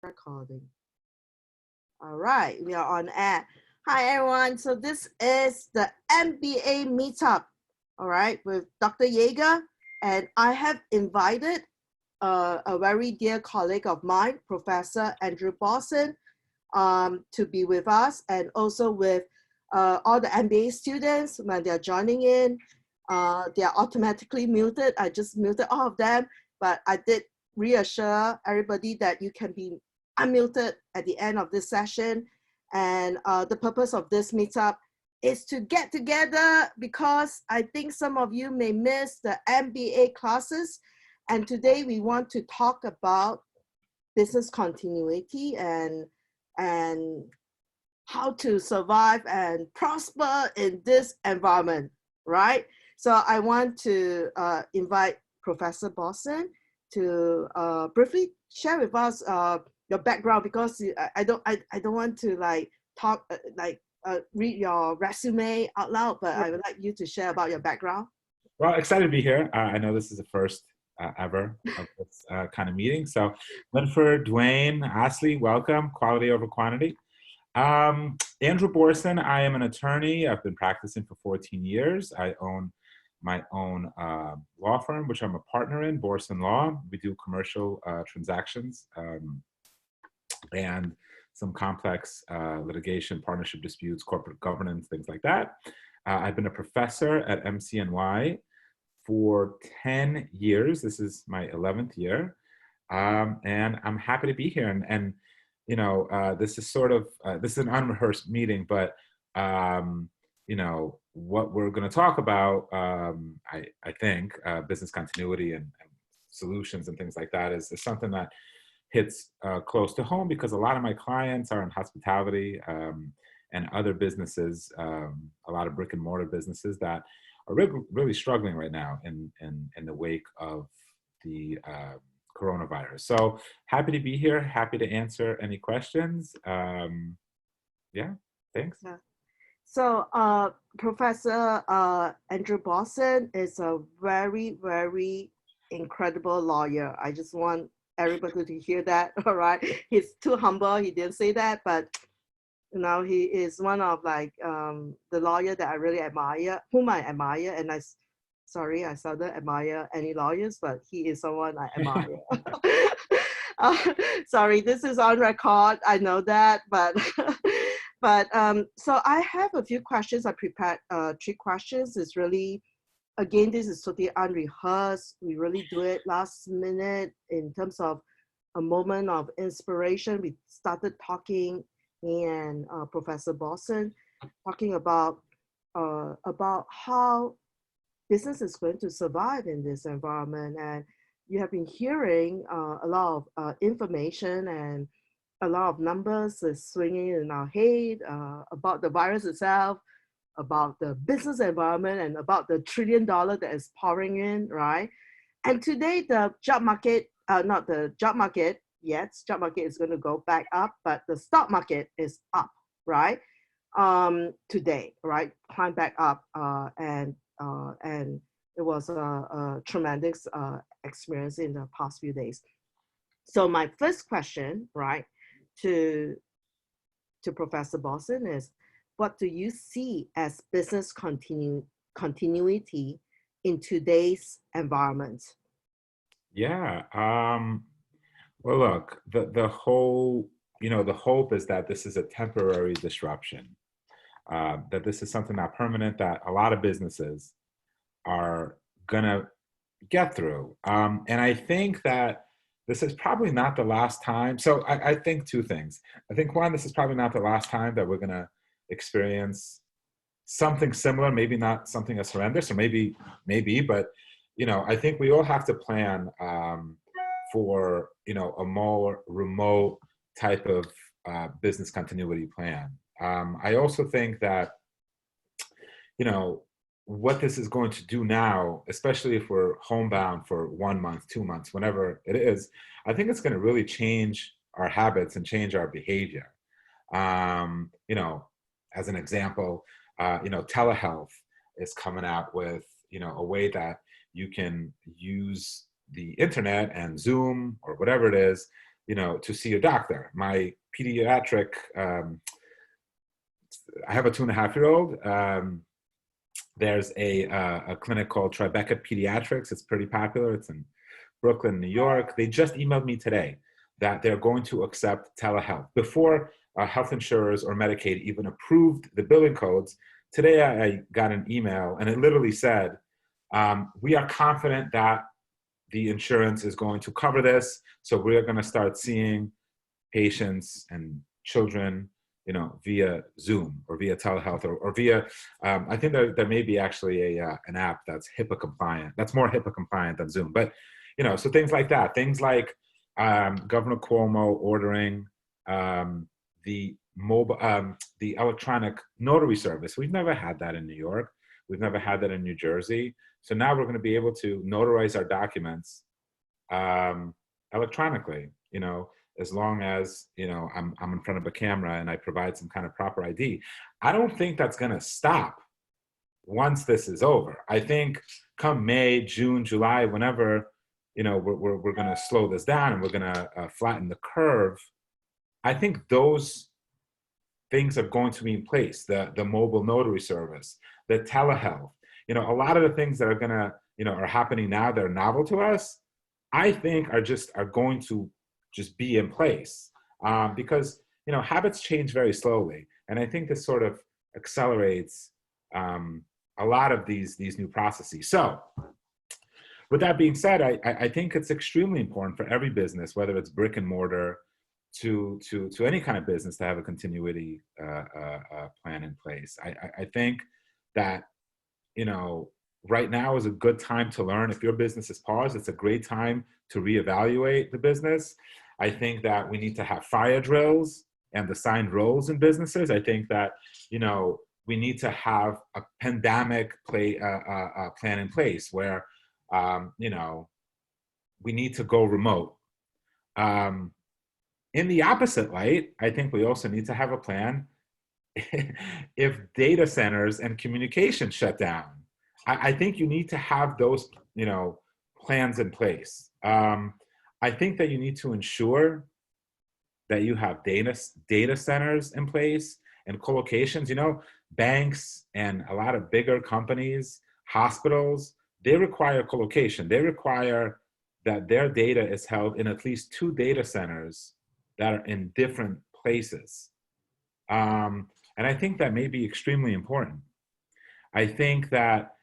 Recording. All right, we are on air. Hi, everyone. So this is the MBA Meetup, all right, with Dr. Yager. And I have invited a very dear colleague of mine, Professor Andrew Borsen, to be with us, and also with all the MBA students when they're joining in. They are automatically muted. I just muted all of them, but I did reassure everybody that you can be unmuted at the end of this session. And the purpose of this meetup is to get together because I think some of you may miss the MBA classes. And today we want to talk about business continuity and how to survive and prosper in this environment, right? So I want to invite Professor Borsen to briefly share with us your background, because I don't want to talk read your resume out loud, but I would like you to share about your background. Well, excited to be here. I know this is the first ever of this kind of meeting. So Linford, Dwayne, Ashley, welcome. Quality over quantity. Andrew Borsen, I am an attorney. I've been practicing for 14 years. I own my own law firm, which I'm a partner in, Borsen Law. We do commercial transactions and some complex litigation, partnership disputes, corporate governance, things like that. I've been a professor at MCNY for 10 years. This is my 11th year. And I'm happy to be here. And you know, this is sort of, this is an unrehearsed meeting, but you know, what we're going to talk about, I think, business continuity and solutions and things like that is something that hits close to home, because a lot of my clients are in hospitality and other businesses, a lot of brick and mortar businesses that are really struggling right now in the wake of the coronavirus. So happy to be here, happy to answer any questions. Yeah, thanks. Yeah. So Professor Andrew Borsen is a very, very incredible lawyer. I just want everybody to hear that, all right? He's too humble, he didn't say that, but you know, he is one of the lawyer that I really admire, whom I admire, and sorry, I seldom admire any lawyers, but he is someone I admire. Sorry, this is on record, I know that, but so I have a few questions. I prepared 3 questions. It's really, again, this is totally unrehearsed. We really do it last minute in terms of a moment of inspiration. We started talking, and Professor Borsen talking about how business is going to survive in this environment. And you have been hearing a lot of information and a lot of numbers is swinging in our head about the virus itself, about the business environment, and about the $1 trillion that is pouring in, right? And today the job market, not the job market yet, job market is going to go back up, but the stock market is up, right? Today, right? Climb back up, and it was a tremendous experience in the past few days. So my first question, right, to Professor Borsen is, what do you see as business continuity in today's environment? Yeah. Well, look, the whole, you know, the hope is that this is a temporary disruption, that this is something not permanent, that a lot of businesses are gonna get through. And I think that this is probably not the last time. So I think 2 things. I think, one, this is probably not the last time that we're gonna experience something similar, maybe not something as horrendous, or maybe, but, you know, I think we all have to plan for, you know, a more remote type of business continuity plan. I also think that, you know, what this is going to do now, especially if we're homebound for 1 month, 2 months, whenever it is, I think it's going to really change our habits and change our behavior. You know, as an example, you know, telehealth is coming out with, you know, a way that you can use the internet and Zoom or whatever it is to see a doctor. My pediatric, I have a 2.5-year-old. There's a clinic called Tribeca Pediatrics. It's pretty popular. It's in Brooklyn, New York. They just emailed me today that they're going to accept telehealth. Before health insurers or Medicaid even approved the billing codes, today I got an email and it literally said, we are confident that the insurance is going to cover this. So we're going to start seeing patients and children, via Zoom or via telehealth or via, I think there may be actually an app that's HIPAA compliant, that's more HIPAA compliant than Zoom. But, so things like that, things like Governor Cuomo ordering the the electronic notary service. We've never had that in New York. We've never had that in New Jersey. So now we're going to be able to notarize our documents electronically, as long as, I'm in front of a camera and I provide some kind of proper ID. I don't think that's going to stop once this is over. I think come May, June, July, whenever, we're going to slow this down and we're going to flatten the curve. I think those things are going to be in place. The mobile notary service, the telehealth, a lot of the things that are going to, are happening now that are novel to us, I think are going to just be in place because, habits change very slowly. And I think this sort of accelerates a lot of these new processes. So with that being said, I think it's extremely important for every business, whether it's brick and mortar to any kind of business, to have a continuity plan in place. I think that, right now is a good time to learn. If your business is paused, it's a great time to reevaluate the business. I think that we need to have fire drills and assigned roles in businesses. I think that, we need to have a pandemic plan in place where, we need to go remote. In the opposite light, I think we also need to have a plan if data centers and communication shut down. I think you need to have those, plans in place. I think that you need to ensure that you have data centers in place and co-locations. Banks and a lot of bigger companies, hospitals, they require co-location. They require that their data is held in at least 2 data centers that are in different places. And I think that may be extremely important. I think that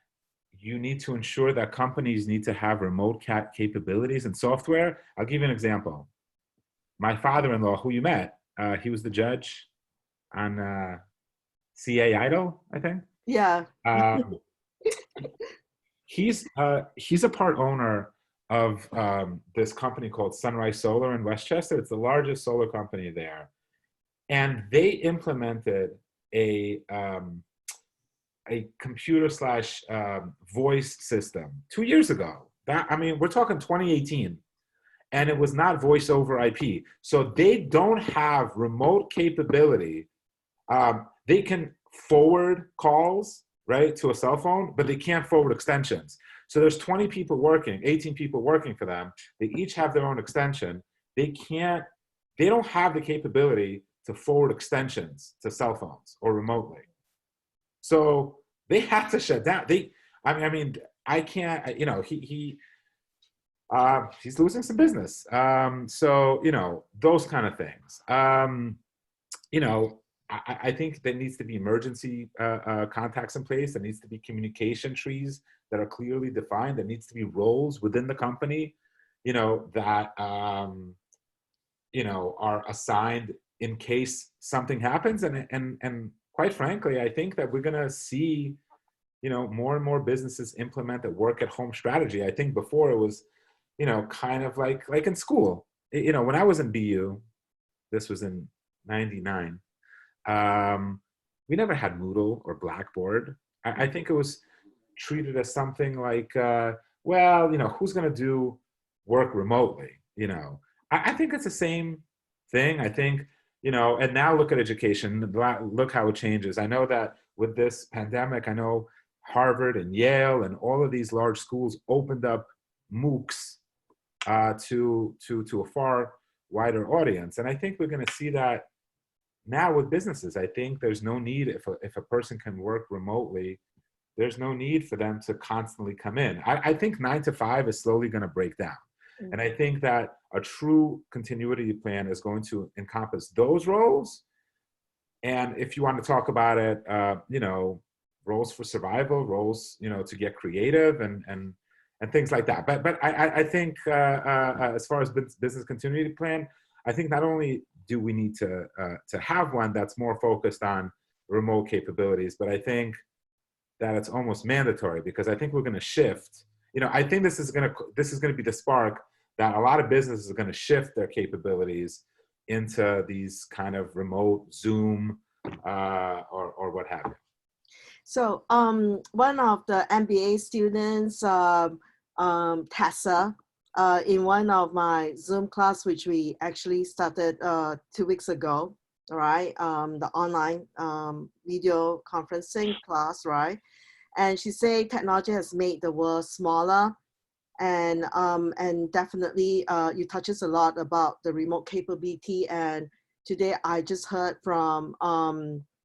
you need to ensure that companies need to have remote capabilities and software. I'll give you an example. My father-in-law, who you met, he was the judge on CA Idol, I think. Yeah. He's a part owner of this company called Sunrise Solar in Westchester. It's the largest solar company there. And they implemented a computer / voice system 2 years ago. We're talking 2018, and it was not voice over IP. So they don't have remote capability. They can forward calls, right, to a cell phone, but they can't forward extensions. So there's 20 people working, 18 people working for them. They each have their own extension. They don't have the capability to forward extensions to cell phones or remotely. So they had to shut down. I can't, he's losing some business. So, those kind of things. I think there needs to be emergency contacts in place. There needs to be communication trees that are clearly defined. There needs to be roles within the company, that, are assigned in case something happens. And quite frankly, I think that we're going to see, more and more businesses implement a work at home strategy. I think before it was, kind of like in school, when I was in BU, this was in 99, we never had Moodle or Blackboard. I think it was treated as something like, who's going to do work remotely? I think it's the same thing. I think, and now look at education, look how it changes. I know that with this pandemic, I know Harvard and Yale and all of these large schools opened up MOOCs to a far wider audience. And I think we're going to see that now with businesses. I think there's no need, if a person can work remotely, there's no need for them to constantly come in. I think 9 to 5 is slowly going to break down. And I think that a true continuity plan is going to encompass those roles. And if you want to talk about it, you know, roles for survival, roles, you know, to get creative and things like that. But I think as far as business continuity plan, I think not only do we need to have one that's more focused on remote capabilities, but I think that it's almost mandatory, because I think we're going to shift. You know, I think this is going to be the spark that a lot of businesses are going to shift their capabilities into these kind of remote Zoom or what have you. So one of the MBA students, Tessa, in one of my Zoom class, which we actually started 2 weeks ago, right? The online video conferencing class, right? And she said technology has made the world smaller, and definitely you touches a lot about the remote capability. And today I just heard from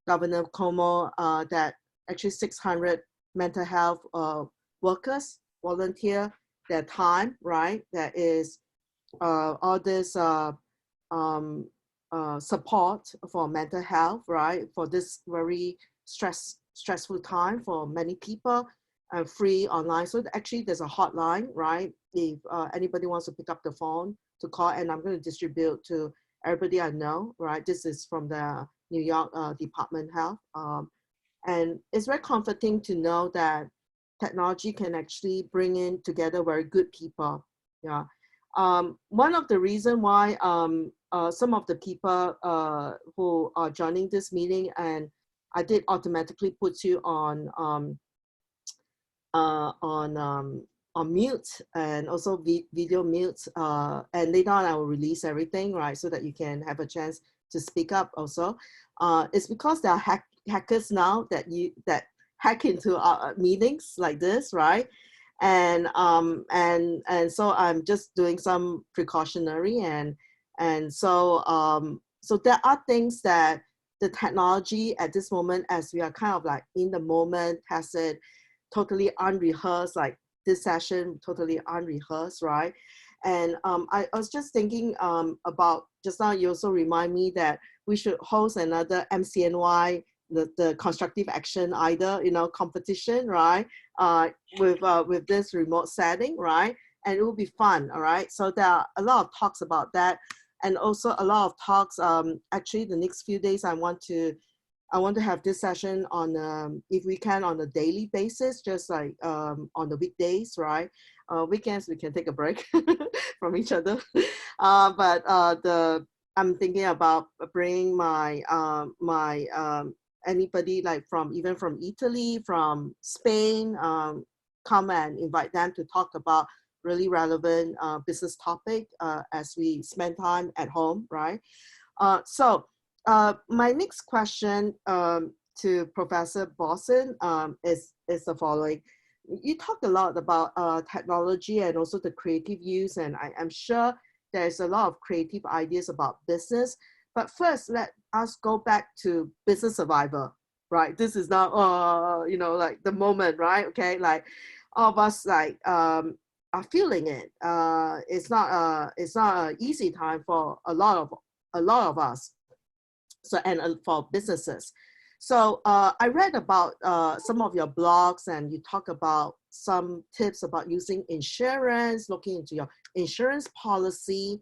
Governor Cuomo that actually 600 mental health workers volunteer their time, right? That is all this support for mental health, right? For this very stressful time for many people, free online. So actually there's a hotline, right? If anybody wants to pick up the phone to call, and I'm going to distribute to everybody I know, right? This is from the New York Department of Health. And it's very comforting to know that technology can actually bring in together very good people. Yeah. One of the reasons why some of the people who are joining this meeting, and I did automatically put you on mute, and also video mute, and later on I will release everything, right, so that you can have a chance to speak up also. It's because there are hackers now that hack into our meetings like this, right? And so I'm just doing some precautionary, and so so there are things that the technology at this moment, as we are kind of like in the moment, has it totally unrehearsed, like this session totally unrehearsed, right? And I was just thinking about, just now you also remind me that we should host another MCNY, the constructive action either, you know, competition, right? With this remote setting, right? And it will be fun, all right? So there are a lot of talks about that, and also a lot of talks. Actually, the next few days, I want to have this session on, if we can, on a daily basis, just like on the weekdays, right? Weekends we can take a break from each other. But I'm thinking about bringing my anybody like even from Italy, from Spain, come and invite them to talk about really relevant business topic as we spend time at home, right? So my next question to Professor Borsen is the following. You talked a lot about technology and also the creative use, and I'm sure there's a lot of creative ideas about business. But first, let us go back to business survival, right? This is not, you know, like the moment, right? Okay, like all of us like are feeling it. It's not an easy time for a lot of us. So, and for businesses. So I read about some of your blogs, and you talk about some tips about using insurance, looking into your insurance policy.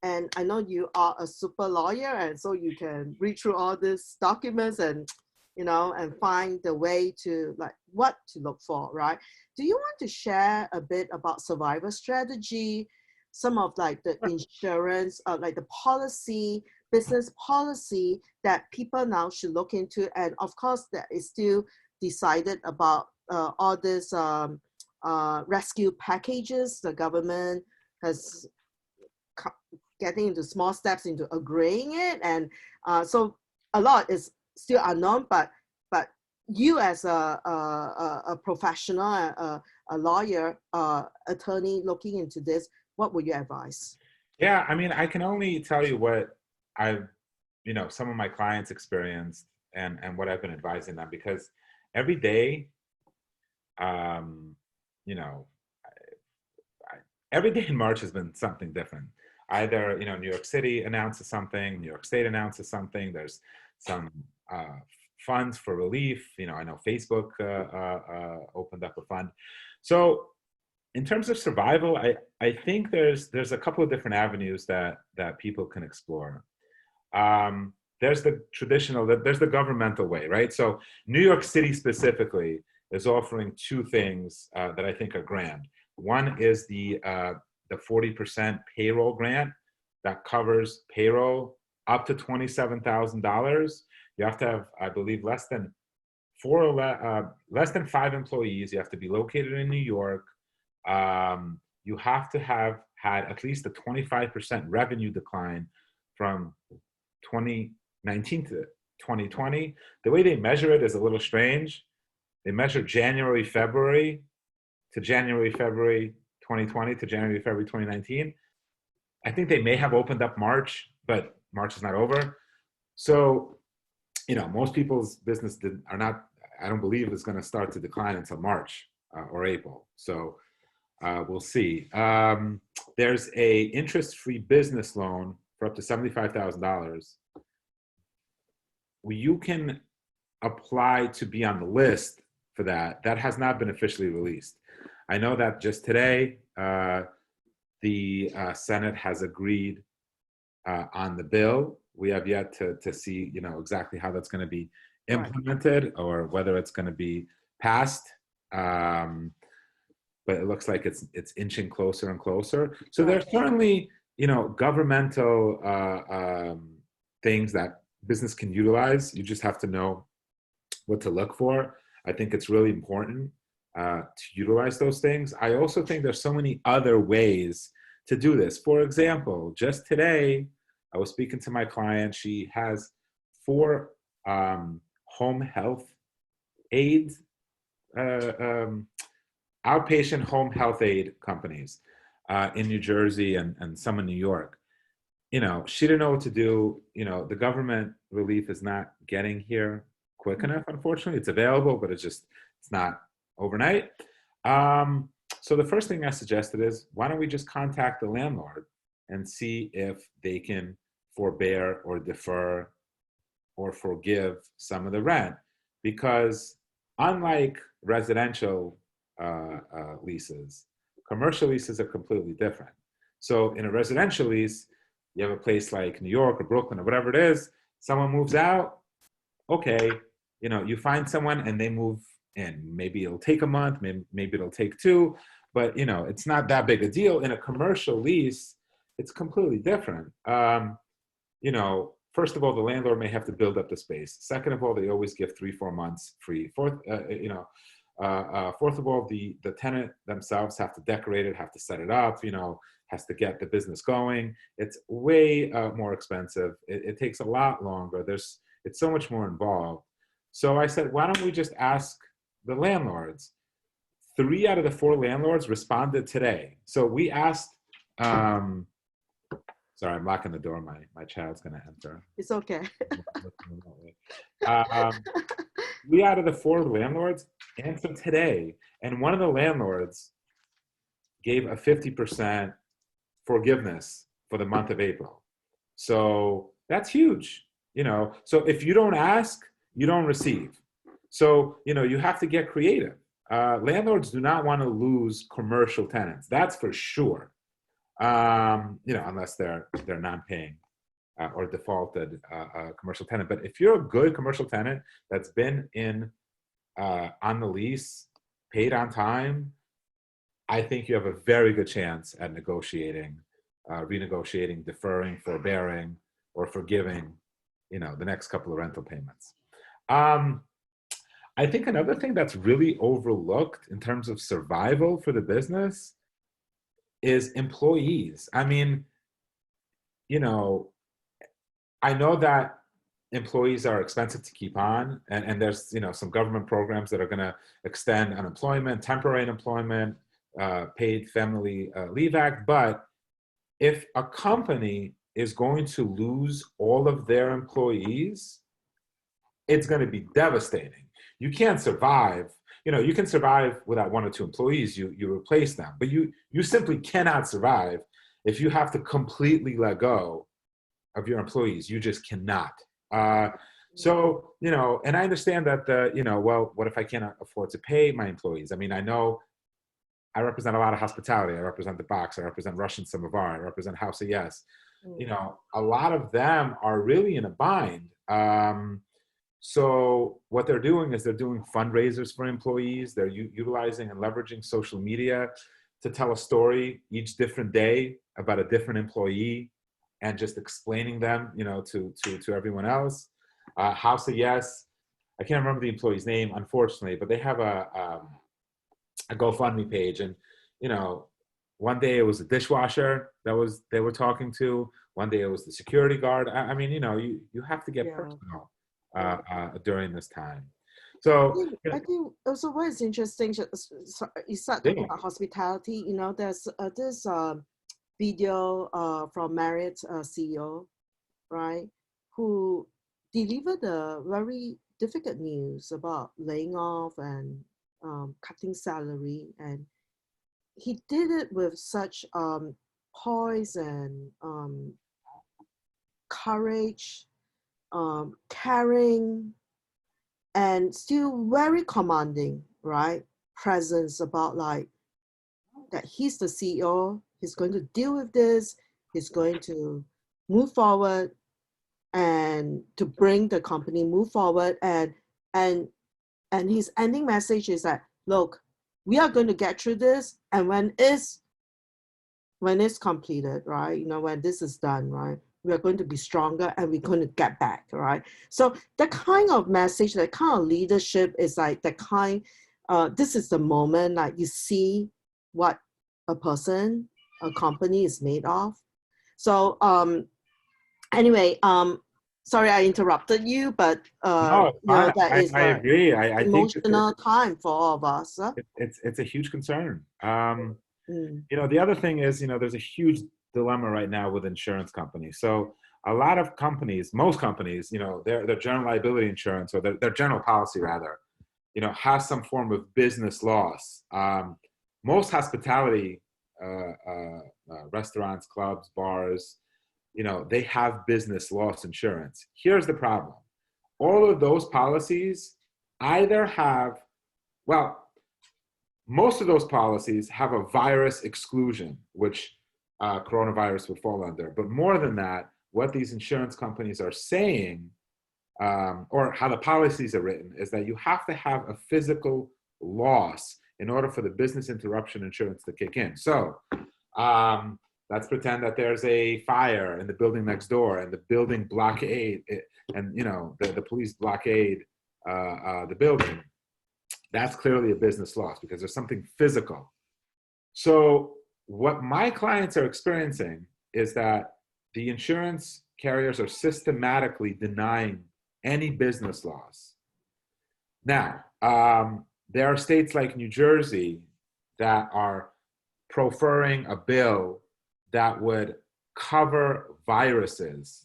And I know you are a super lawyer, and so you can read through all these documents and, you know, and find the way to like what to look for, right? Do you want to share a bit about survival strategy, some of like the insurance, like the policy, business policy that people now should look into? And of course, that is still decided about all these rescue packages the government has getting into small steps into agreeing it. And so a lot is still unknown, but you as a professional, a lawyer, attorney looking into this, what would you advise? Yeah, I mean, I can only tell you what I've, some of my clients experienced and what I've been advising them because every day, um, you know, I, every day in March has been something different. Either, New York City announces something, New York State announces something, there's some funds for relief. I know Facebook opened up a fund. So in terms of survival, I think there's a couple of different avenues that people can explore. There's the traditional, there's the governmental way, right? So New York City specifically is offering two things that I think are grand. One is the 40% payroll grant that covers payroll up to $27,000. You have to have, I believe, less than 5 employees. You have to be located in New York. You have to have had at least a 25% revenue decline from 2019 to 2020. The way they measure it is a little strange. They measure January, February to January, February 2020 to January, February 2019. I think they may have opened up March, but March is not over. So, most people's business are not, I don't believe is going to start to decline until March or April. So we'll see. There's a interest-free business loan for up to $75,000. You can apply to be on the list for that. That has not been officially released. I know that just today, the Senate has agreed on the bill. We have yet to see, exactly how that's going to be implemented or whether it's going to be passed. But it looks like it's inching closer and closer. So there's certainly, governmental things that business can utilize. You just have to know what to look for. I think it's really important to utilize those things. I also think there's so many other ways to do this. For example, just today, I was speaking to my client. She has 4 home health aids, outpatient home health aid companies in New Jersey and some in New York. She didn't know what to do. The government relief is not getting here quick enough, unfortunately. It's available, but it's not overnight. So the first thing I suggested is, why don't we just contact the landlord and see if they can forbear or defer or forgive some of the rent? Because unlike residential leases, commercial leases are completely different. So in a residential lease, you have a place like New York or Brooklyn or whatever it is, someone moves out, okay, you find someone and they move in. Maybe it'll take a month, maybe it'll take 2, but it's not that big a deal. In a commercial lease, it's completely different. First of all, the landlord may have to build up the space. Second of all, they always give 3-4 months free. Fourth of all, the tenant themselves have to decorate it, have to set it up, has to get the business going. It's way more expensive. It takes a lot longer. It's so much more involved. So I said, why don't we just ask the landlords? 3 out of the 4 landlords responded today. So we asked, sorry, I'm locking the door. My child's going to enter. It's okay. 3 out of the 4 landlords answered today. And one of the landlords gave a 50% forgiveness for the month of April. So that's huge. So if you don't ask, you don't receive. So, you have to get creative. Landlords do not want to lose commercial tenants. That's for sure. Unless they're non-paying or defaulted commercial tenant. But if you're a good commercial tenant that's been on the lease, paid on time, I think you have a very good chance at negotiating, renegotiating, deferring, forbearing, or forgiving, the next couple of rental payments. I think another thing that's really overlooked in terms of survival for the business is employees. I mean, I know that employees are expensive to keep on, and there's some government programs that are going to extend unemployment, temporary unemployment, paid family leave act, but if a company is going to lose all of their employees, it's going to be devastating. You can't survive. You know, you can survive without one or two employees. You replace them, but you simply cannot survive if you have to completely let go of your employees. You just cannot. So, you know, and I understand that you know, well, what if I cannot afford to pay my employees? I mean, I know I represent a lot of hospitality. I represent the Box. I represent Russian Samovar. I represent House of Yes. You know, a lot of them are really in a bind. So what they're doing is they're doing fundraisers for employees. They're utilizing and leveraging social media to tell a story each different day about a different employee and just explaining them, you know, to everyone else. House of Yes, I can't remember the employee's name, unfortunately, but they have a GoFundMe page, and you know, one day it was a dishwasher they were talking to. One day it was the security guard. I mean, you know, you have to get personal during this time. So I think also what is interesting, you start talking about hospitality, you know, there's this video from Marriott CEO, right, who delivered a very difficult news about laying off and cutting salary, and he did it with such poise and courage, caring, and still very commanding, right? Presence about like that he's the CEO, he's going to deal with this, he's going to move forward and to bring the company move forward, and his ending message is that, look, we are going to get through this, and when it's completed, right, you know, when this is done, right, we are going to be stronger and we're going to get back, right? So that kind of message, that kind of leadership is like the kind, this is the moment, like you see what a person, a company is made of. So anyway, sorry I interrupted you, but no, it's you know, fine. that is I a agree. I think emotional time for all of us. Huh? it's a huge concern. Mm. You know, the other thing is, you know, there's a huge dilemma right now with insurance companies. So a lot of companies, most companies, you know, their general liability insurance, or their general policy rather, you know, has some form of business loss. Most hospitality restaurants, clubs, bars, you know, they have business loss insurance. Here's the problem. All of those policies either have, well, most of those policies have a virus exclusion, which coronavirus would fall under. But more than that, what these insurance companies are saying, or how the policies are written, is that you have to have a physical loss in order for the business interruption insurance to kick in. So let's pretend that there's a fire in the building next door, and the building blockade, and you know, the police blockade the building. That's clearly a business loss because there's something physical. So what my clients are experiencing is that the insurance carriers are systematically denying any business loss. Now, there are states like New Jersey that are preferring a bill that would cover viruses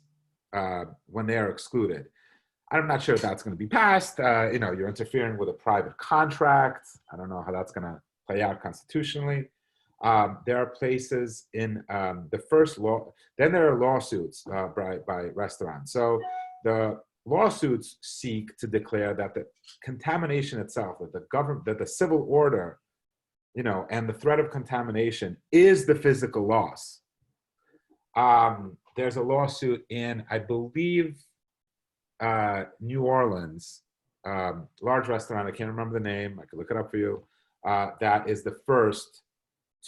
when they are excluded. I'm not sure if that's going to be passed. You know, you're interfering with a private contract. I don't know how that's going to play out constitutionally. There are places in the first law, then there are lawsuits by restaurants. So the lawsuits seek to declare that the contamination itself, that the government, that the civil order, you know, and the threat of contamination is the physical loss. There's a lawsuit in, I believe, New Orleans, large restaurant, I can't remember the name, I could look it up for you, that is the first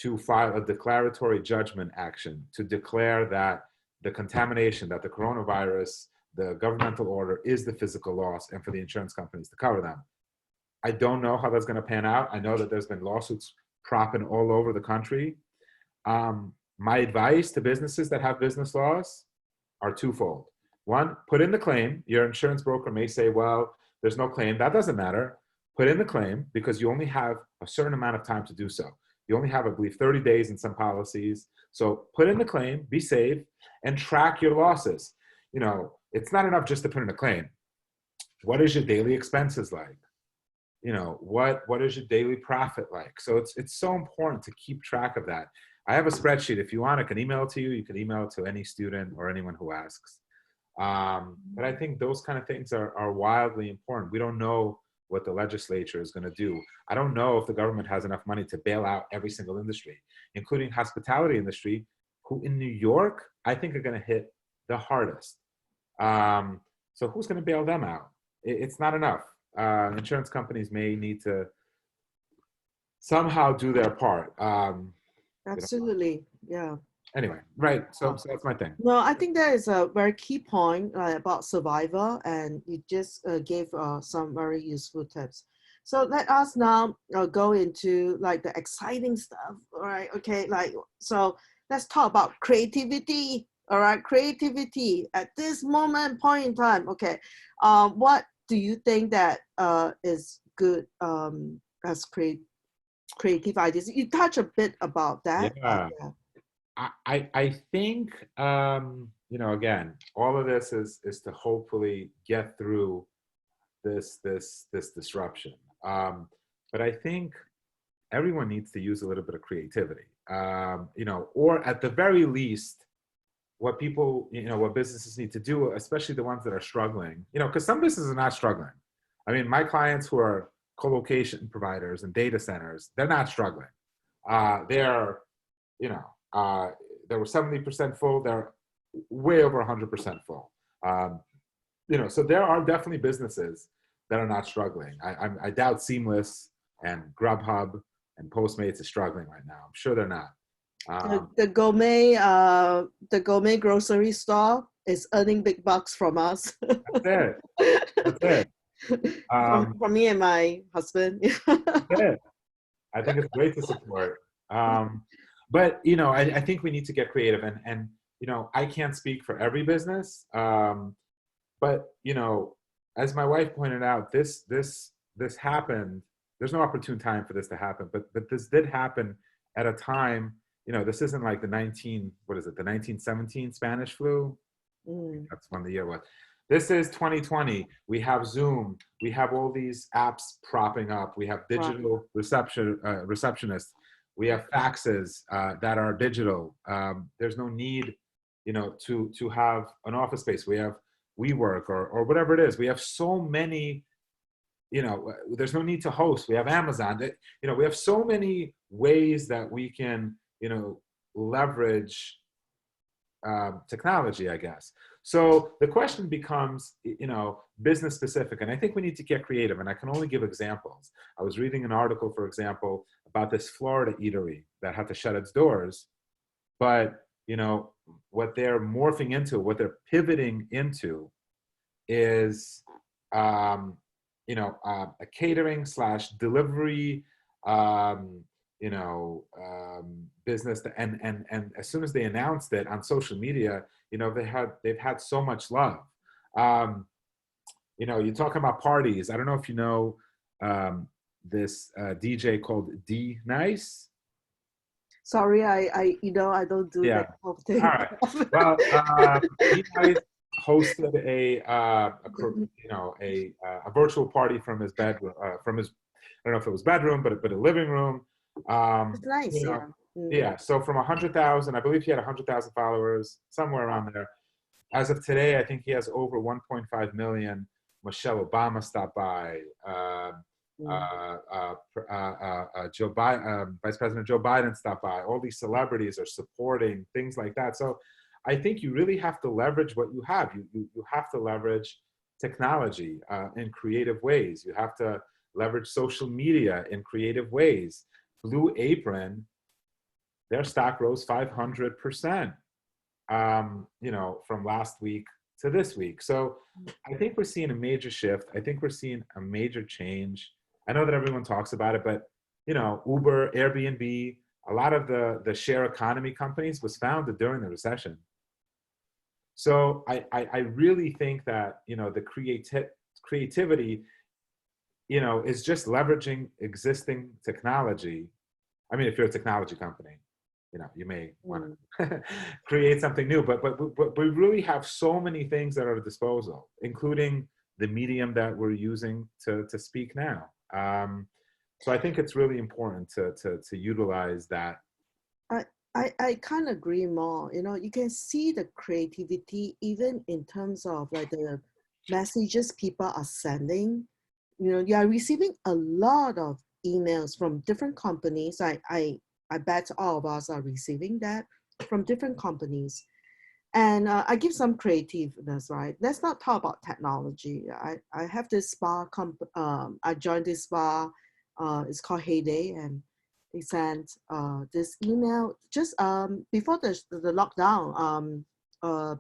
to file a declaratory judgment action to declare that the contamination, that the coronavirus, the governmental order is the physical loss, and for the insurance companies to cover them. I don't know how that's going to pan out. I know that there's been lawsuits propping all over the country. My advice to businesses that have business loss are twofold. One, put in the claim. Your insurance broker may say, well, there's no claim. That doesn't matter. Put in the claim because you only have a certain amount of time to do so. You only have, I believe, 30 days in some policies. So put in the claim, be safe, and track your losses. You know, it's not enough just to put in a claim. What is your daily expenses like? You know, what is your daily profit like? So it's so important to keep track of that. I have a spreadsheet. If you want, I can email it to you. You can email it to any student or anyone who asks. But I think those kind of things are wildly important. We don't know what the legislature is going to do. I don't know if the government has enough money to bail out every single industry, including hospitality industry, who in New York, I think are going to hit the hardest. So who's going to bail them out? It's not enough. Insurance companies may need to somehow do their part. Absolutely. Yeah. Anyway, right. So that's my thing. No, I think that is a very key point about survival, and you just gave some very useful tips. So let us now go into like the exciting stuff. All right. Okay. Like, so let's talk about creativity. All right. Creativity at this point in time. Okay. What do you think that is good as creative ideas? You touch a bit about that. Yeah. I think, you know, again, all of this is to hopefully get through this disruption. But I think everyone needs to use a little bit of creativity, you know, or at the very least, what people, you know, what businesses need to do, especially the ones that are struggling, you know, because some businesses are not struggling. I mean, my clients who are co-location providers and data centers, they're not struggling. They're, you know, they were 70% full. They're way over 100% full. You know, so there are definitely businesses that are not struggling. I doubt Seamless and Grubhub and Postmates is struggling right now. I'm sure they're not. The gourmet grocery store is earning big bucks from us. That's it. That's it. From me and my husband. That's it. I think it's great to support. But you know, I think we need to get creative, and you know, I can't speak for every business, but you know, as my wife pointed out, this happened. There's no opportune time for this to happen, but this did happen at a time. You know, this isn't like the 1917 Spanish flu. That's when the year was. This is 2020. We have Zoom. We have all these apps propping up. We have digital receptionists. We have faxes that are digital. There's no need, you know, to have an office space. We have WeWork or whatever it is. We have so many, you know, there's no need to host. We have Amazon. You know, we have so many ways that we can, you know, leverage technology, I guess. So the question becomes, you know, business specific. And I think we need to get creative. And I can only give examples. I was reading an article, for example, about this Florida eatery that had to shut its doors. But, you know, what they're morphing into, what they're pivoting into is, you know, a catering / delivery, you know, business. And as soon as they announced it on social media, you know, they've had so much love. You know, you're talking about parties. I don't know if you know this DJ called D Nice. Sorry, I you know, I don't do that whole thing. All right. Well, D Nice hosted you know, a virtual party from his bedroom, from his, I don't know if it was bedroom, but a living room. It's nice, you know, yeah. So from 100,000, I believe he had 100,000 followers, somewhere around there. As of today, I think he has over 1.5 million. Michelle Obama stopped by. Joe Biden, Vice President Joe Biden stopped by. All these celebrities are supporting things like that. So I think you really have to leverage what you have. You have to leverage technology in creative ways. You have to leverage social media in creative ways. Blue Apron, their stock rose 500%, you know, from last week to this week. So I think we're seeing a major shift. I think we're seeing a major change. I know that everyone talks about it, but, you know, Uber, Airbnb, a lot of the share economy companies was founded during the recession. So I really think that, you know, the creativity, you know, is just leveraging existing technology I mean, if you're a technology company, you may want Mm. to create something new, but we really have so many things at our disposal, including the medium that we're using to speak now. So I think it's really important to utilize that. I, I can't agree more. You can see the creativity even in terms of like the messages people are sending. You are receiving a lot of emails from different companies. I bet all of us are receiving that from different companies. And I give some creativeness, right? Let's not talk about technology. I have this I joined this spa. It's called Heyday, and they sent this email just before the lockdown. Uh,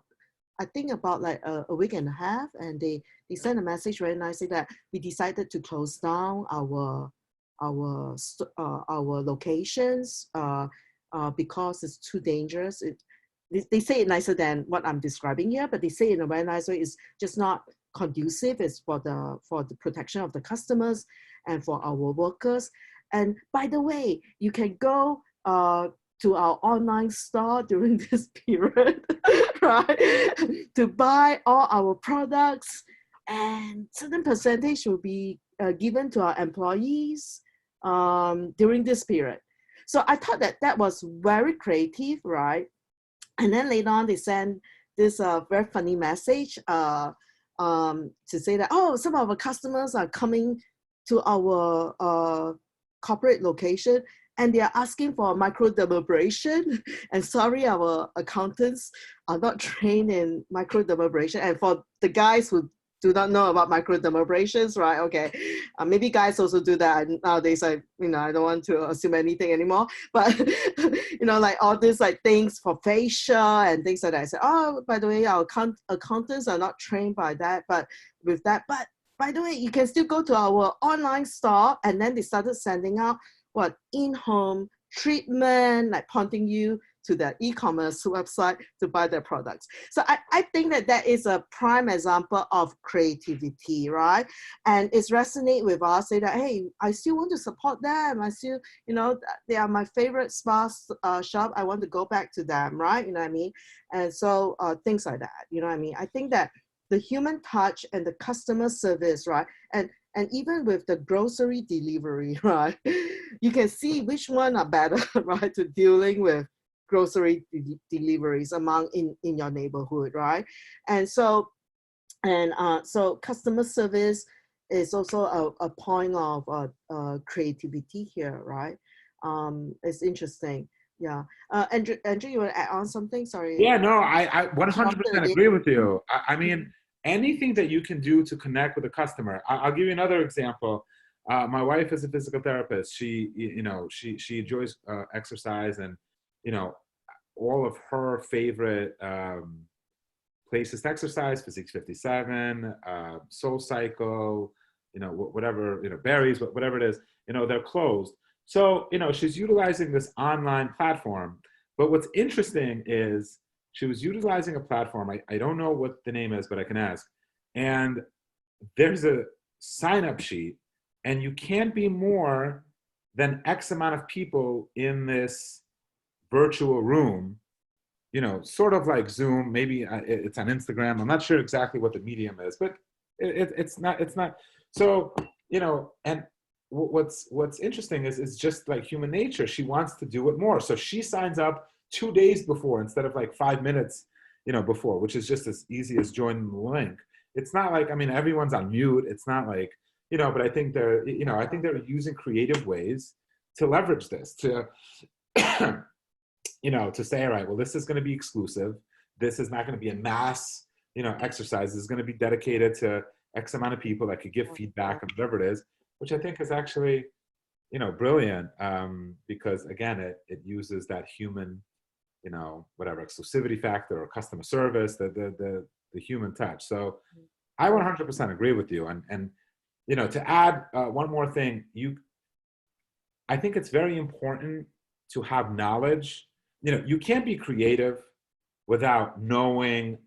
I think about like a week and a half, and they sent a message very nicely that we decided to close down our locations because it's too dangerous. They say it nicer than what I'm describing here, but they say it in a very nice way. It's just not conducive. It's for the protection of the customers and for our workers. And by the way, you can go to our online store during this period, right, to buy all our products, and certain percentage will be given to our employees during this period. So I thought that was very creative, right? And then later on, they send this very funny message to say that, oh, some of our customers are coming to our corporate location and they are asking for a microdermabrasion. And sorry, our accountants are not trained in microdermabrasion. And for the guys who do not know about microdermabrasions, right? Okay, maybe guys also do that nowadays. I don't want to assume anything anymore, but like all these like things for facial and things like that. I said, oh, by the way, our accountants are not trained by that, but with that, but by the way, you can still go to our online store, and then they started sending out in-home treatment, like pointing you to the e-commerce website to buy their products. So I think that is a prime example of creativity, right? And it's resonate with us, say that, hey, I still want to support them. I still, they are my favorite spa shop. I want to go back to them, right? You know what I mean? And so things like that, you know what I mean? I think that the human touch and the customer service, right? And even with the grocery delivery, right? You can see which one are better, right? To dealing with grocery deliveries among in your neighborhood, right? And so so customer service is also a point of creativity here, right? It's interesting. Yeah. Andrew, you want to add on something? Sorry. Yeah, no, I Interrupted 100% again. agree with you. I mean, anything that you can do to connect with a customer. I'll give you another example. My wife is a physical therapist. She enjoys exercise, and you know, all of her favorite places to exercise, Physique 57, Soul Cycle, whatever, berries, whatever it is, they're closed. So, she's utilizing this online platform. But what's interesting is she was utilizing a platform. I don't know what the name is, but I can ask. And there's a sign up sheet, and you can't be more than X amount of people in this virtual room, sort of like Zoom. Maybe it's on Instagram. I'm not sure exactly what the medium is, but it's not. So, and what's interesting is just like human nature. She wants to do it more. So she signs up 2 days before instead of like 5 minutes, before, which is just as easy as joining the link. It's not like, I mean, everyone's on mute. It's not like, but I think they're using creative ways to leverage this, to to say, all right, well, this is going to be exclusive. This is not going to be a mass, exercise. This is going to be dedicated to X amount of people that could give feedback and whatever it is, which I think is actually, brilliant, because again, it uses that human, whatever exclusivity factor or customer service, the human touch. So I 100% agree with you. And to add one more thing, I think it's very important to have knowledge. You can't be creative without knowing,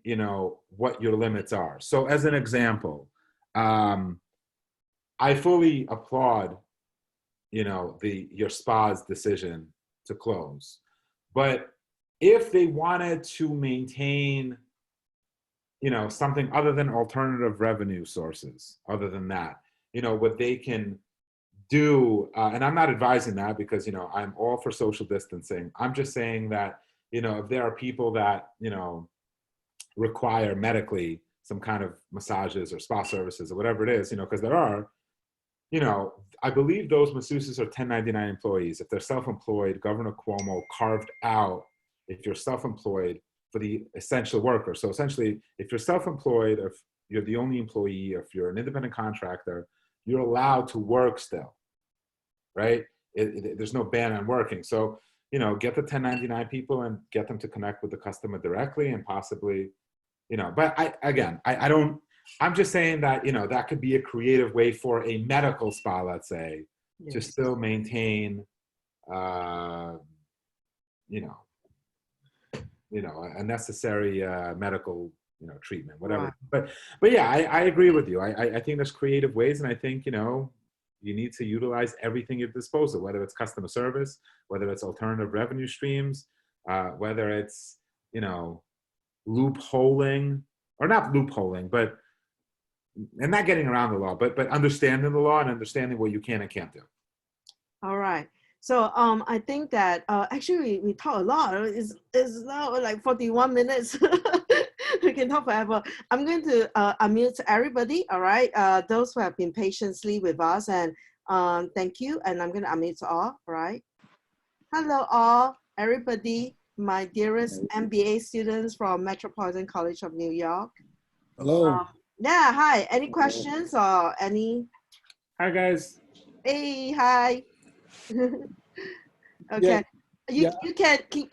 what your limits are. So as an example, I fully applaud your spa's decision to close. But if they wanted to maintain, something other than alternative revenue sources, other than that, what they can do, and I'm not advising that because, I'm all for social distancing. I'm just saying that, if there are people that, require medically some kind of massages or spa services or whatever it is, because there are, I believe those masseuses are 1099 employees. If they're self-employed, Governor Cuomo carved out, if you're self-employed, for the essential worker. So essentially, if you're self-employed, if you're the only employee, if you're an independent contractor, you're allowed to work still, right? There's no ban on working. So, get the 1099 people and get them to connect with the customer directly and possibly, but I don't, I'm just saying that, that could be a creative way for a medical spa, let's say, to Yes. still maintain, you know, a necessary medical, treatment, whatever. Right. But yeah, I agree with you. I think there's creative ways, and I think, you need to utilize everything at your disposal, whether it's customer service, whether it's alternative revenue streams, whether it's, loopholing, or not loopholing, but, and not getting around the law, but understanding the law and understanding what you can and can't do. All right. So I think that actually we talk a lot. It's now like 41 minutes. We can talk forever. I'm going to unmute everybody. All right. Those who have been patiently with us, and thank you. And I'm going to unmute all. All right. Hello, all, everybody. My dearest MBA students from Metropolitan College of New York. Hello. Yeah. Hi. Any questions or any? Hi, guys. Hey. Hi. Okay. Yeah. You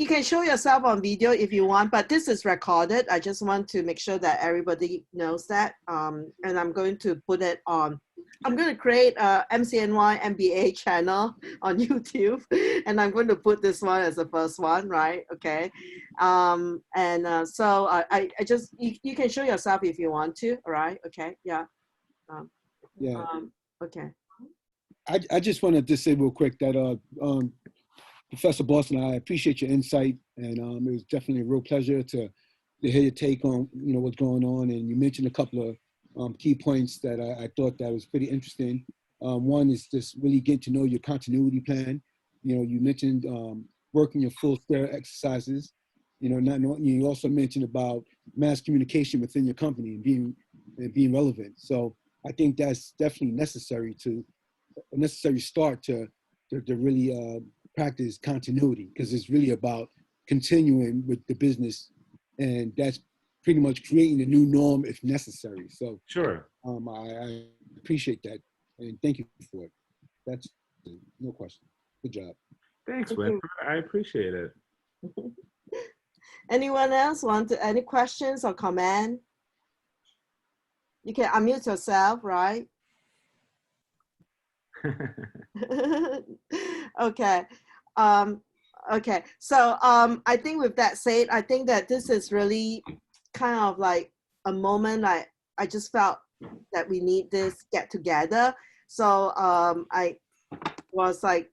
can show yourself on video if you want, but this is recorded. I just want to make sure that everybody knows that. And I'm going to put it on. I'm going to create a MCNY MBA channel on YouTube, and I'm going to put this one as the first one, right? Okay. So I just you can show yourself if you want to. All right. Okay. Yeah. Okay. I just wanted to say real quick that Professor Borsen, I appreciate your insight, and it was definitely a real pleasure to hear your take on what's going on. And you mentioned a couple of key points that I thought that was pretty interesting. One is just really getting to know your continuity plan. You mentioned working your full spare exercises. You also mentioned about mass communication within your company and being relevant. So I think that's definitely a necessary start to really practice continuity, because it's really about continuing with the business, and that's pretty much creating a new norm if necessary. So Sure. I appreciate that, and thank you for it. That's no question. Good job. Thanks, Win. I appreciate it. Anyone else any questions or comment? You can unmute yourself, right? Okay. Okay. So I think with that said, I think that this is really kind of like a moment I just felt that we need this get together. So I was like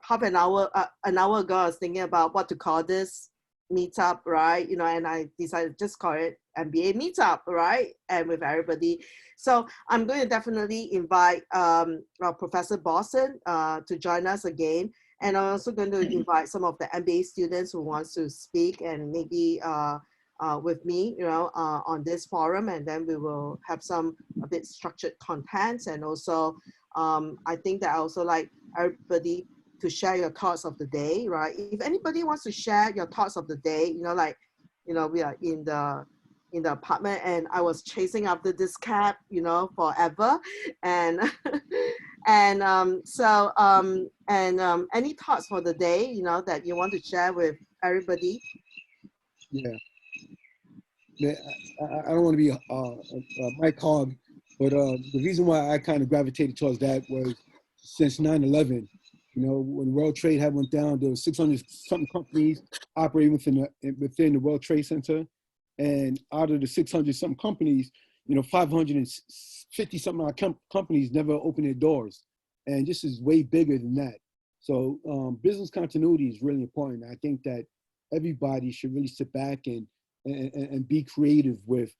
an hour ago, I was thinking about what to call this meetup, right? And I decided to just call it MBA Meetup, right? And with everybody. So I'm going to definitely invite Professor Borsen to join us again. And I'm also going to invite some of the MBA students who wants to speak and maybe with me, on this forum. And then we will have a bit structured contents. And also, I think that I also like everybody to share your thoughts of the day, right? If anybody wants to share your thoughts of the day, we are in the apartment, and I was chasing after this cat, forever. And any thoughts for the day, that you want to share with everybody? Yeah. I don't want to be a Mike Hogg, but the reason why I kind of gravitated towards that was since 9/11. When World Trade had went down, there were 600 something companies operating within the World Trade Center, and out of the 600 something companies, 550 something companies never opened their doors, And this is way bigger than that. So business continuity is really important. I think that everybody should really sit back and be creative with,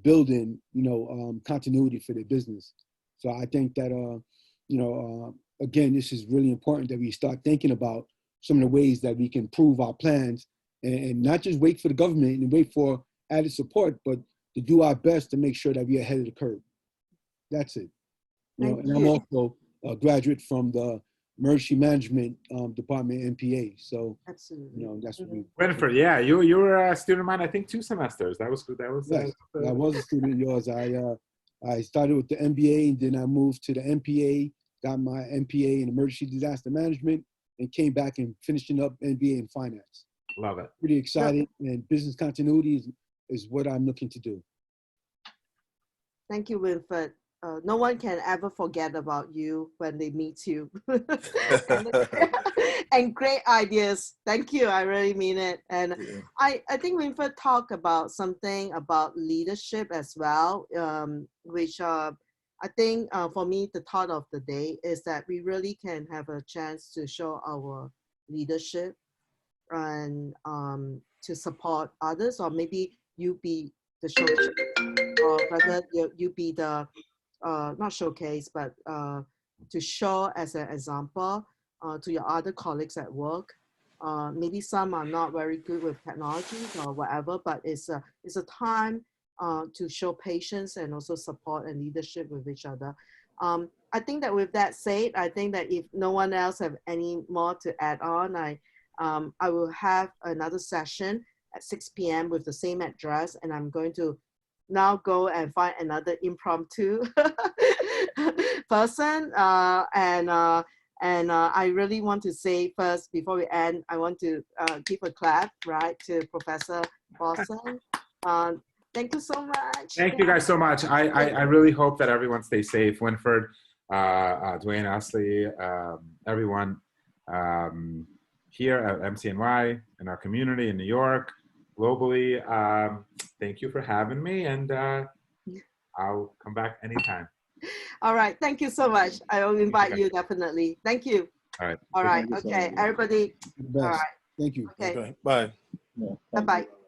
building, continuity for their business. So I think that, again, this is really important that we start thinking about some of the ways that we can improve our plans and not just wait for the government and wait for added support, but to do our best to make sure that we're ahead of the curve. That's it. And I'm also a graduate from the Emergency Management Department, MPA. So, absolutely. That's what we. Winfred, yeah, you were a student of mine. I think 2 semesters. That was good. Yes, I was a student of yours. I started with the MBA, and then I moved to the MPA. Got my MPA in Emergency Disaster Management, and came back and finishing up MBA in Finance. Love it. Pretty excited, and business continuity is what I'm looking to do. Thank you, Winfred. No one can ever forget about you when they meet you. And great ideas. Thank you. I really mean it. And yeah. I think Winfred talked about something about leadership as well, which I think for me, the thought of the day is that we really can have a chance to show our leadership and to support others, or maybe you be the showcase, or rather you be the not showcase, but to show as an example to your other colleagues at work. Maybe some are not very good with technologies or whatever, but it's a time to show patience and also support and leadership with each other. I think that with that said, I think that if no one else have any more to add on, I will have another session at 6 p.m. with the same address, and I'm going to now go and find another impromptu person. And I really want to say first, before we end, I want to give a clap, right, to Professor Borsen. Thank you so much. Thank you guys so much. I really hope that everyone stays safe. Winfred, Dwayne, Ashley, everyone here at MCNY, in our community in New York, globally. Thank you for having me, and I'll come back anytime. All right. Thank you so much. I will invite you definitely. Thank you. All right. All right. Okay. Everybody. All right. Thank you. Okay. Okay. Bye. Bye-bye.